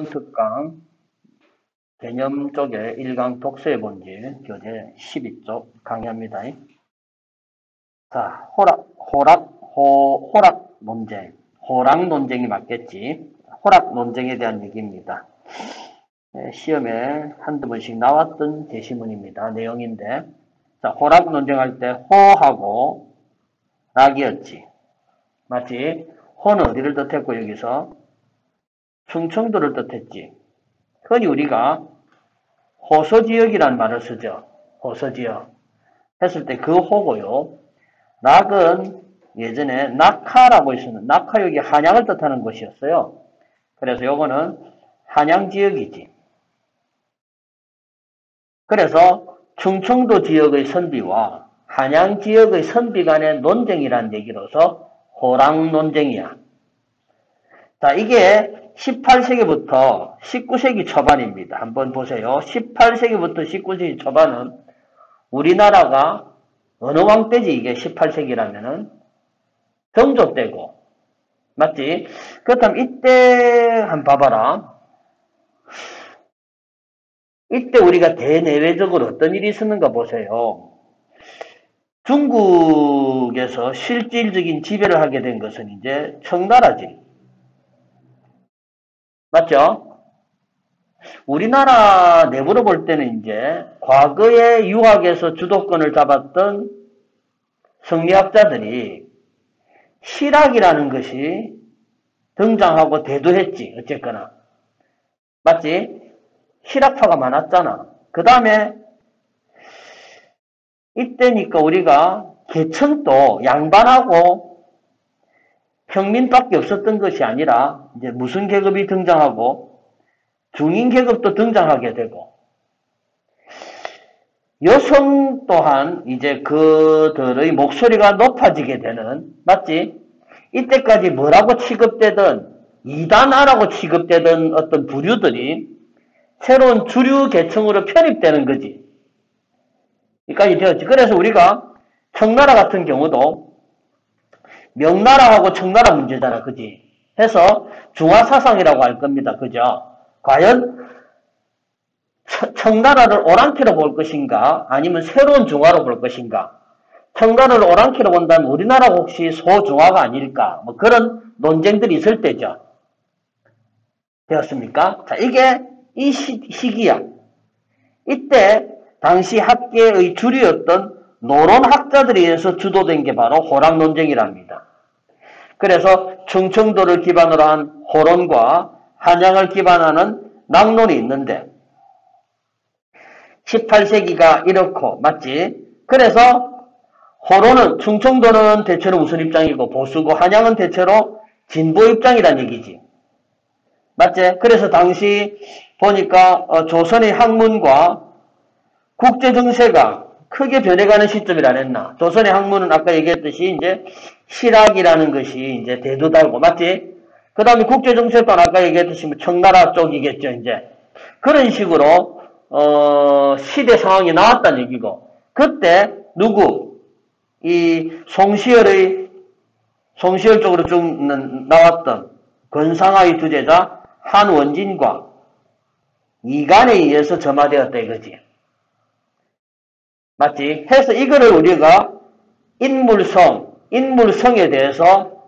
특강 개념 쪽에 1강 독서의 본질 교재 12쪽 강의합니다. 자, 호락 논쟁. 호락 논쟁이 맞겠지. 호락 논쟁에 대한 얘기입니다. 시험에 한두 번씩 나왔던 제시문입니다. 내용인데, 자, 호락 논쟁할 때 호하고 락이었지. 맞지? 호는 어디를 뜻했고 여기서 충청도를 뜻했지. 흔히 우리가 호서지역이라는 말을 쓰죠. 호서지역. 했을 때 그 호고요. 락은 예전에 낙하라고 있었는데 낙하역이 한양을 뜻하는 것이었어요. 그래서 요거는 한양지역이지. 그래서 충청도 지역의 선비와 한양지역의 선비 간의 논쟁이라는 얘기로서 호락 논쟁이야. 자, 이게 18세기부터 19세기 초반입니다. 한번 보세요. 18세기부터 19세기 초반은 우리나라가 어느 왕 때지 이게 18세기라면은 정조 때고 맞지? 그렇다면 이때 한번 봐봐라. 이때 우리가 대내외적으로 어떤 일이 있었는가 보세요. 중국에서 실질적인 지배를 하게 된 것은 이제 청나라지. 맞죠? 우리나라 내부로 볼 때는 이제 과거에 유학에서 주도권을 잡았던 성리학자들이 실학이라는 것이 등장하고 대두했지. 어쨌거나. 맞지? 실학파가 많았잖아. 그 다음에 이때니까 우리가 계층도 양반하고 평민밖에 없었던 것이 아니라 이제 무슨 계급이 등장하고 중인 계급도 등장하게 되고 여성 또한 이제 그들의 목소리가 높아지게 되는 맞지? 이때까지 뭐라고 취급되던 이단아라고 취급되던 어떤 부류들이 새로운 주류 계층으로 편입되는 거지. 여기까지 되었지. 그래서 우리가 청나라 같은 경우도 명나라하고 청나라 문제잖아. 그지? 해서 중화사상이라고 할 겁니다. 그죠? 과연 청나라를 오랑캐로 볼 것인가 아니면 새로운 중화로 볼 것인가. 청나라를 오랑캐로 본다면 우리나라가 혹시 소중화가 아닐까 뭐 그런 논쟁들이 있을 때죠. 되었습니까? 자, 이게 이 시기야. 이때 당시 학계의 주류였던 노론학자들에 의해서 주도된 게 바로 호락 논쟁이랍니다. 그래서 충청도를 기반으로 한 호론과 한양을 기반하는 락론이 있는데 18세기가 이렇고 맞지? 그래서 호론은 충청도는 대체로 무슨 입장이고 보수고 한양은 대체로 진보 입장이란 얘기지. 맞지? 그래서 당시 보니까 조선의 학문과 국제정세가 크게 변해가는 시점이라 했나. 조선의 학문은 아까 얘기했듯이 이제 실학이라는 것이 이제 대두달고 맞지? 그 다음에 국제정세 또한 아까 얘기했듯이 뭐 청나라 쪽이겠죠 이제. 그런 식으로 시대 상황이 나왔다는 얘기고 그때 누구? 이 송시열 쪽으로 쭉 나왔던 권상아의 두 제자 한원진과 이간에 의해서 점화되었다 이거지. 맞지? 해서 이거를 우리가 인물성에 대해서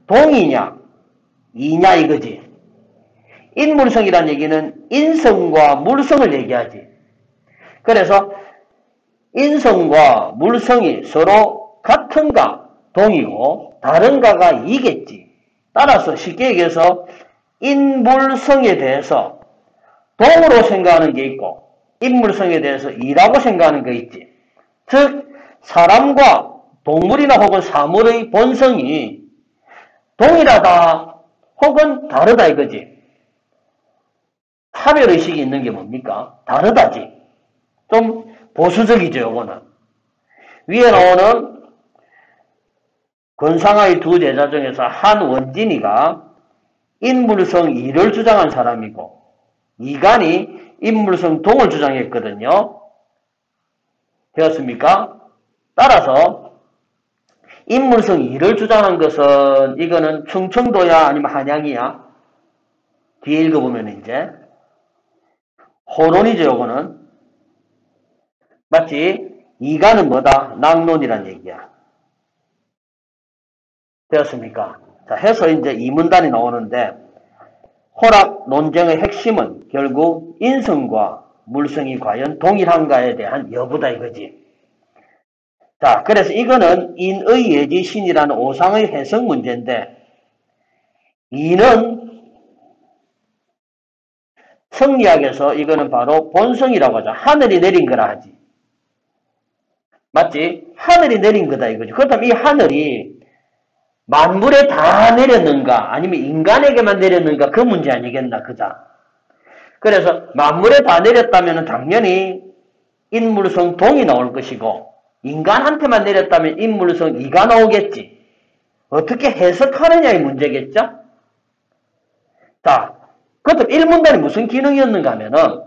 동이냐 이냐 이거지. 인물성이란 얘기는 인성과 물성을 얘기하지. 그래서 인성과 물성이 서로 같은가 동이고 다른가가 이겠지. 따라서 쉽게 얘기해서 인물성에 대해서 동으로 생각하는 게 있고 인물성에 대해서 이라고 생각하는 게 있지. 즉 사람과 동물이나 혹은 사물의 본성이 동일하다 혹은 다르다 이거지. 차별의식이 있는 게 뭡니까? 다르다지. 좀 보수적이죠 요거는. 위에 나오는 권상아의 두 제자 중에서 한원진이가 인물성 2를 주장한 사람이고 이간이 인물성 동을 주장했거든요. 되었습니까? 따라서 인물성 2를 주장한 것은 이거는 충청도야 아니면 한양이야? 뒤에 읽어보면 이제 호론이죠, 요거는. 맞지? 이가는 뭐다? 낙론이란 얘기야. 되었습니까? 자, 해서 이제 이문단이 나오는데, 호락 논쟁의 핵심은 결국 인성과 물성이 과연 동일한가에 대한 여부다 이거지. 자, 그래서 이거는 인의 예지신이라는 오상의 해석 문제인데, 이는 성리학에서 이거는 바로 본성이라고 하죠. 하늘이 내린 거라 하지. 맞지? 하늘이 내린 거다 이거지. 그렇다면 이 하늘이 만물에 다 내렸는가 아니면 인간에게만 내렸는가 그 문제 아니겠나 그자. 그래서 만물에 다 내렸다면 당연히 인물성 동이 나올 것이고 인간한테만 내렸다면 인물성 이가 나오겠지. 어떻게 해석하느냐의 문제겠죠? 자, 그렇다면 일문단이 무슨 기능이었는가 하면은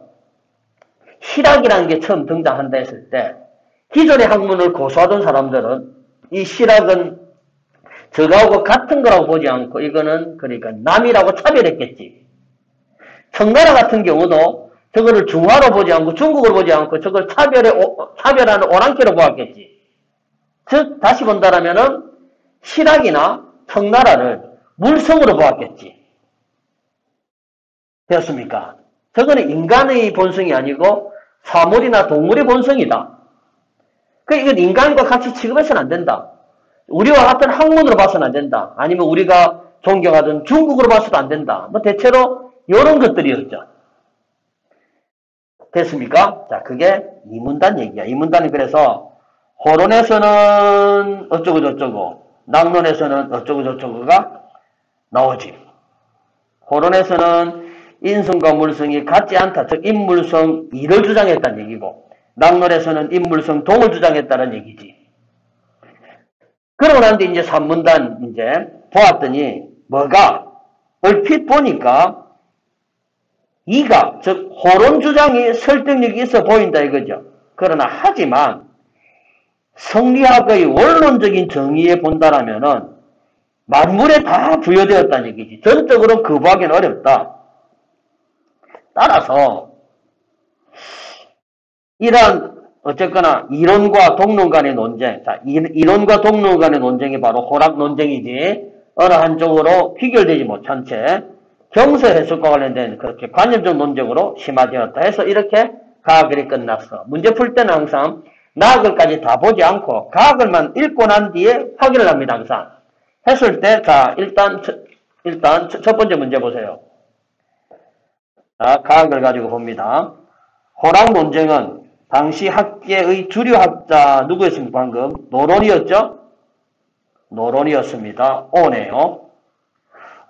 실학이라는 게 처음 등장한다 했을 때 기존의 학문을 고수하던 사람들은 이 실학은 저거하고 같은 거라고 보지 않고 이거는 그러니까 남이라고 차별했겠지. 청나라 같은 경우도 저거를 중화로 보지 않고 중국을 보지 않고 저걸 차별하는 오랑캐로 보았겠지. 즉 다시 본다라면은 실학이나 청나라를 물성으로 보았겠지. 되었습니까? 저거는 인간의 본성이 아니고 사물이나 동물의 본성이다. 이건 인간과 같이 취급해서는 안 된다. 우리와 같은 학문으로 봐서는 안 된다. 아니면 우리가 존경하던 중국으로 봐서도 안 된다. 뭐 대체로 이런 것들이었죠. 됐습니까? 자, 그게 이문단 얘기야. 이문단이 그래서 호론에서는 어쩌고 저쩌고 낙론에서는 어쩌고 저쩌고가 나오지. 호론에서는 인성과 물성이 같지 않다. 즉 인물성 2를 주장했다는 얘기고 낙론에서는 인물성 동을 주장했다는 얘기지. 그러고 난 뒤에 이제 산문단 이제 보았더니 뭐가 얼핏 보니까 이가 즉 호론 주장이 설득력이 있어 보인다 이거죠. 그러나 하지만 성리학의 원론적인 정의에 본다라면은 만물에 다 부여되었다는 얘기지. 전적으로 거부하기는 어렵다. 따라서 이러한 어쨌거나 이론과 동론 간의 논쟁, 자, 이론과 동론 간의 논쟁이 바로 호락 논쟁이지 어느 한쪽으로 귀결되지 못한 채 경서 해석과 관련된 그렇게 관념적 논쟁으로 심화되었다 해서 이렇게 가학을이 끝났어. 문제 풀 때는 항상 나학을까지 다 보지 않고 가학을만 읽고 난 뒤에 확인을 합니다. 항상 했을 때, 자, 일단 첫 번째 문제 보세요. 자, 가학을 가지고 봅니다. 호락 논쟁은 당시 학계의 주류 학자 누구였습니까? 방금 노론이었죠? 노론이었습니다. 오네요.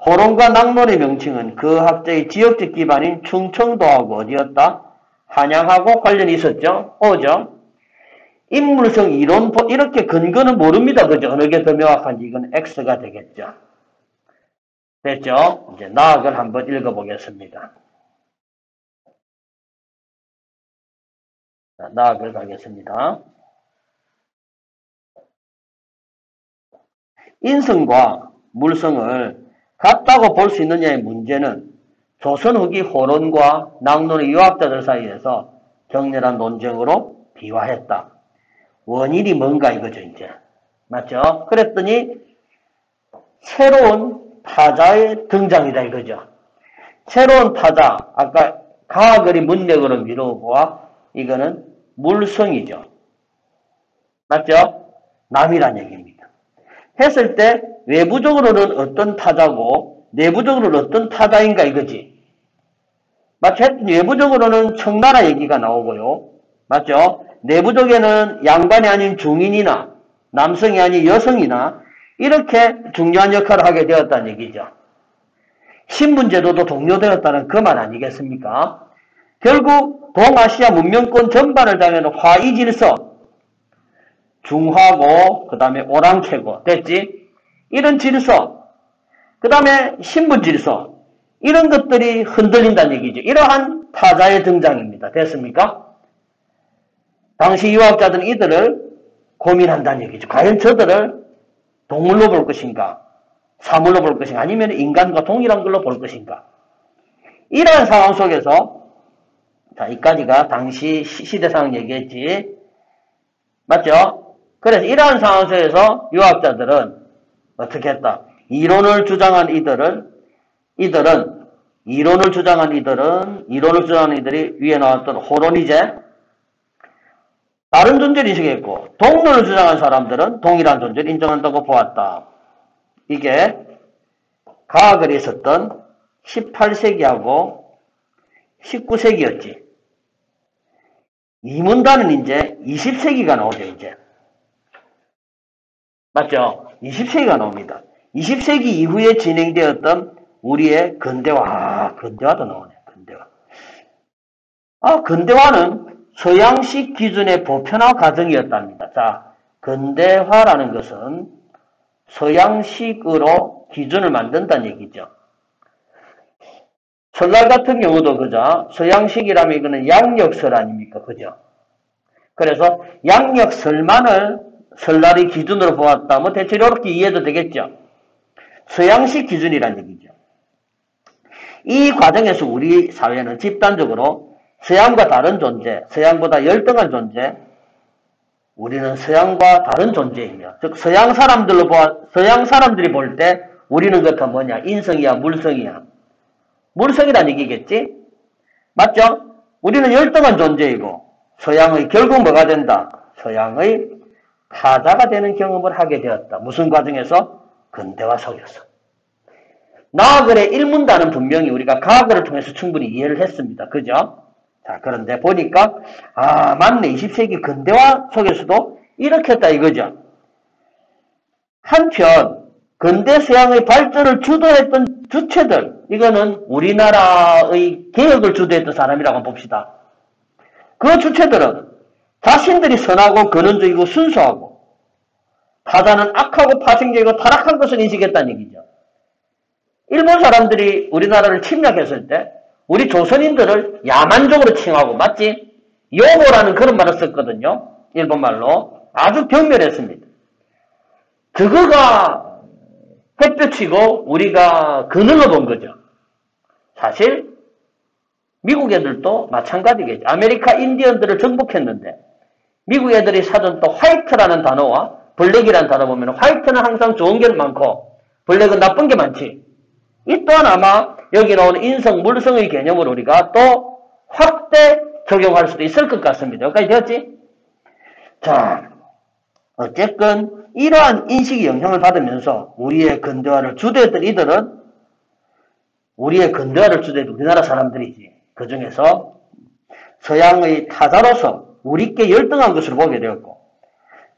호론과 낙론의 명칭은 그 학자의 지역적 기반인 충청도하고 어디였다? 한양하고 관련이 있었죠? 오죠? 인물성 이론 이렇게 근거는 모릅니다. 그죠? 어느 게 더 명확한지 이건 X가 되겠죠. 됐죠? 이제 나학을 한번 읽어보겠습니다. 자, 나학을 가겠습니다. 인성과 물성을 같다고 볼 수 있느냐의 문제는 조선 후기 호론과 낙론의 유학자들 사이에서 격렬한 논쟁으로 비화했다. 원인이 뭔가 이거죠, 이제. 맞죠? 그랬더니 새로운 타자의 등장이다 이거죠. 새로운 타자, 아까 가학을이 문맥으로 미루어보아 이거는 물성이죠. 맞죠? 남이란 얘기입니다. 했을 때 외부적으로는 어떤 타자고 내부적으로는 어떤 타자인가 이거지. 맞죠? 외부적으로는 청나라 얘기가 나오고요. 맞죠? 내부적에는 양반이 아닌 중인이나 남성이 아닌 여성이나 이렇게 중요한 역할을 하게 되었다는 얘기죠. 신분제도도 동료되었다는 그 말 아니겠습니까? 결국 동아시아 문명권 전반을 당하는 화이질서, 중화고 그 다음에 오랑캐고 됐지? 이런 질서, 그 다음에 신분질서 이런 것들이 흔들린다는 얘기죠. 이러한 타자의 등장입니다. 됐습니까? 당시 유학자들은 이들을 고민한다는 얘기죠. 과연 저들을 동물로 볼 것인가? 사물로 볼 것인가? 아니면 인간과 동일한 걸로 볼 것인가? 이러한 상황 속에서, 자, 이까지가 당시 시대 상황 얘기했지. 맞죠? 그래서 이러한 상황 속에서 유학자들은 어떻게 했다? 이론을 주장한 이들이 위에 나왔던 호로니제, 다른 존재를 인식했고, 동론을 주장한 사람들은 동일한 존재를 인정한다고 보았다. 이게 가학을 있었던 18세기하고 19세기였지. 이 문단은 이제 20세기가 나오죠, 이제. 맞죠? 20세기가 나옵니다. 20세기 이후에 진행되었던 우리의 근대화도 나오네, 근대화. 근대화는 서양식 기준의 보편화 과정이었답니다. 자, 근대화라는 것은 서양식으로 기준을 만든다는 얘기죠. 설날 같은 경우도 그죠? 서양식이라면 이거는 양력설 아닙니까? 그죠? 그래서 양력설만을 설날의 기준으로 보았다. 대체 이렇게 이해도 되겠죠? 서양식 기준이란 얘기죠. 이 과정에서 우리 사회는 집단적으로 서양과 다른 존재, 서양보다 열등한 존재, 우리는 서양과 다른 존재이며, 즉 서양 사람들이 볼 때 우리는 그렇다 뭐냐? 인성이야, 물성이야. 물성이란 얘기겠지? 맞죠? 우리는 열등한 존재이고 서양의 결국 뭐가 된다? 서양의 타자가 되는 경험을 하게 되었다. 무슨 과정에서? 근대화 속에서. 나그의 일문단은 분명히 우리가 가학을 통해서 충분히 이해를 했습니다. 그죠? 자, 그런데 보니까 맞네. 20세기 근대화 속에서도 이렇게 했다 이거죠. 한편 근대 서양의 발전을 주도했던 주체들, 이거는 우리나라의 개혁을 주도했던 사람이라고 봅시다. 그 주체들은 자신들이 선하고 근원적이고 순수하고 타자는 악하고 파생적이고 타락한 것을 인식했다는 얘기죠. 일본 사람들이 우리나라를 침략했을 때 우리 조선인들을 야만적으로 칭하고, 맞지? 요모라는 그런 말을 썼거든요. 일본말로. 아주 경멸했습니다. 그거가 햇볕이고 우리가 그늘로 본 거죠. 사실 미국 애들도 마찬가지겠죠. 아메리카 인디언들을 정복했는데 미국 애들이 사전 또 화이트라는 단어와 블랙이라는 단어 보면 화이트는 항상 좋은 게 많고 블랙은 나쁜 게 많지. 이 또한 아마 여기 나오는 인성, 물성의 개념을 우리가 또 확대 적용할 수도 있을 것 같습니다. 여기까지 되었지? 자, 어쨌건 이러한 인식이 영향을 받으면서 우리의 근대화를 주도했던 이들은 우리의 근대화를 주도했던 우리나라 사람들이지. 그 중에서 서양의 타자로서 우리께 열등한 것으로 보게 되었고,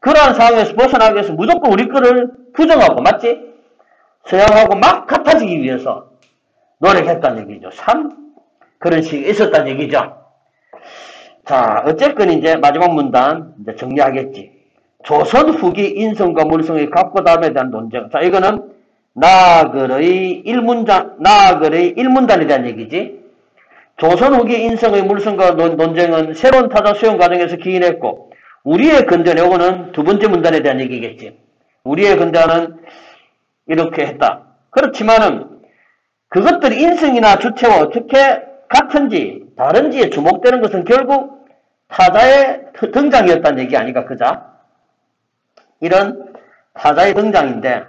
그러한 상황에서 벗어나기 위해서 무조건 우리 거를 부정하고, 맞지? 서양하고 막 같아지기 위해서 노력했다는 얘기죠. 그런 식이 있었다는 얘기죠. 자, 어쨌건 이제 마지막 문단 이제 정리하겠지. 조선 후기 인성과 물성의 각고다음에 대한 논쟁. 자, 이거는 나글의 일문단에 대한 얘기지. 조선 후기 인성의 물성과 논쟁은 새로운 타자 수용 과정에서 기인했고, 우리의 근대화, 이거는 두 번째 문단에 대한 얘기겠지. 우리의 근대화는 이렇게 했다. 그렇지만은 그것들이 인성이나 주체와 어떻게 같은지 다른지에 주목되는 것은 결국 타자의 등장이었다는 얘기 아니까, 그자? 이런 타자의 등장인데,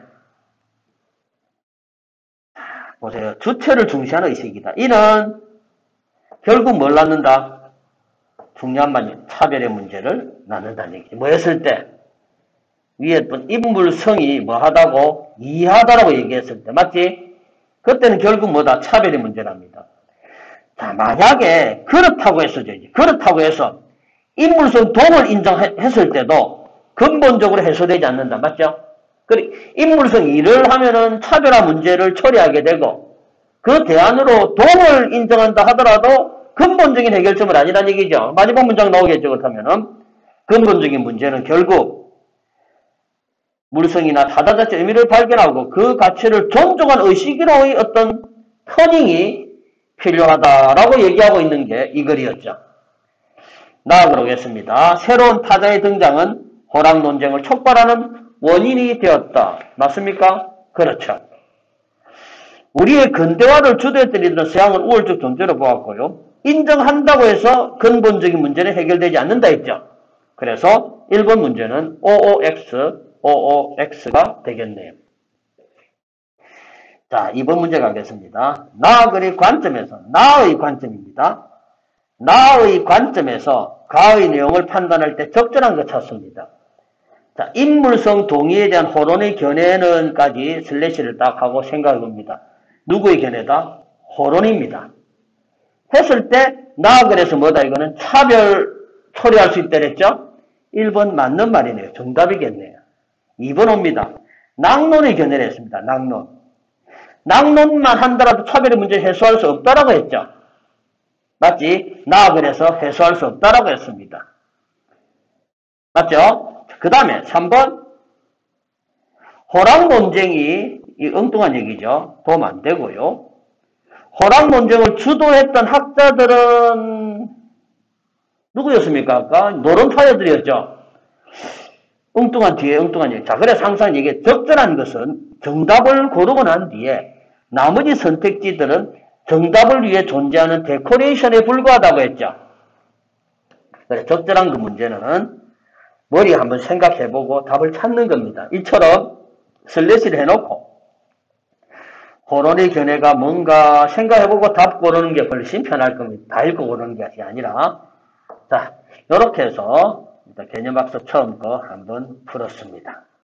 보세요. 주체를 중시하는 의식이다. 이는 결국 뭘 낳는다? 중요한 말이 차별의 문제를 낳는다는 얘기지. 뭐 했을 때? 위에 했던 인물성이 뭐하다고? 이하다라고 얘기했을 때. 맞지? 그때는 결국 뭐다? 차별의 문제랍니다. 자, 만약에 그렇다고 해서 인물성 동을 인정했을 때도 근본적으로 해소되지 않는다. 맞죠? 인물성 2를 하면은 차별화 문제를 처리하게 되고, 그 대안으로 동을 인정한다 하더라도 근본적인 해결점은 아니란 얘기죠. 마지막 문장 나오겠죠. 그렇다면은 근본적인 문제는 결국 물성이나 타자 자체 의미를 발견하고 그 가치를 존중한 의식으로의 어떤 터닝이 필요하다라고 얘기하고 있는 게 이 글이었죠. 나아가겠습니다. 새로운 타자의 등장은 호락 논쟁을 촉발하는 원인이 되었다. 맞습니까? 그렇죠. 우리의 근대화를 주도했던 이들은 서양을 우월적 존재로 보았고요. 인정한다고 해서 근본적인 문제는 해결되지 않는다 했죠. 그래서 1번 문제는 OOX가 되겠네요. 자, 2번 문제 가겠습니다. 나그리 관점에서, 나의 관점입니다. 나의 관점에서 가의 내용을 판단할 때 적절한 것 찾습니다. 자, 인물성 동의에 대한 호론의 견해는까지 슬래시를 딱 하고 생각해 봅니다. 누구의 견해다? 호론입니다. 했을 때, 그래서 뭐다, 이거는 차별 처리할 수 있다 그랬죠? 1번 맞는 말이네요. 정답이겠네요. 2번 옵니다. 낙론의 견해를 했습니다. 낙론. 낙론만 한다라도 차별의 문제 해소할 수 없다라고 했죠. 맞지? 그래서 해소할 수 없다라고 했습니다. 맞죠? 그 다음에 3번. 호락 논쟁이 엉뚱한 얘기죠. 도움 안 되고요. 호락 논쟁을 주도했던 학자들은 누구였습니까? 아까 노론파이어들이었죠. 엉뚱한 뒤에 엉뚱한 얘기. 자, 그래서 항상 이게 적절한 것은 정답을 고르고 난 뒤에 나머지 선택지들은 정답을 위해 존재하는 데코레이션에 불과하다고 했죠. 그래서 적절한 그 문제는 머리에 한번 생각해보고 답을 찾는 겁니다. 이처럼 슬래시를 해놓고 호론의 견해가 뭔가 생각해보고 답 고르는 게 훨씬 편할 겁니다. 다 읽고 고르는 게 아니라. 자, 이렇게 해서 개념학습 처음 거 한번 풀었습니다.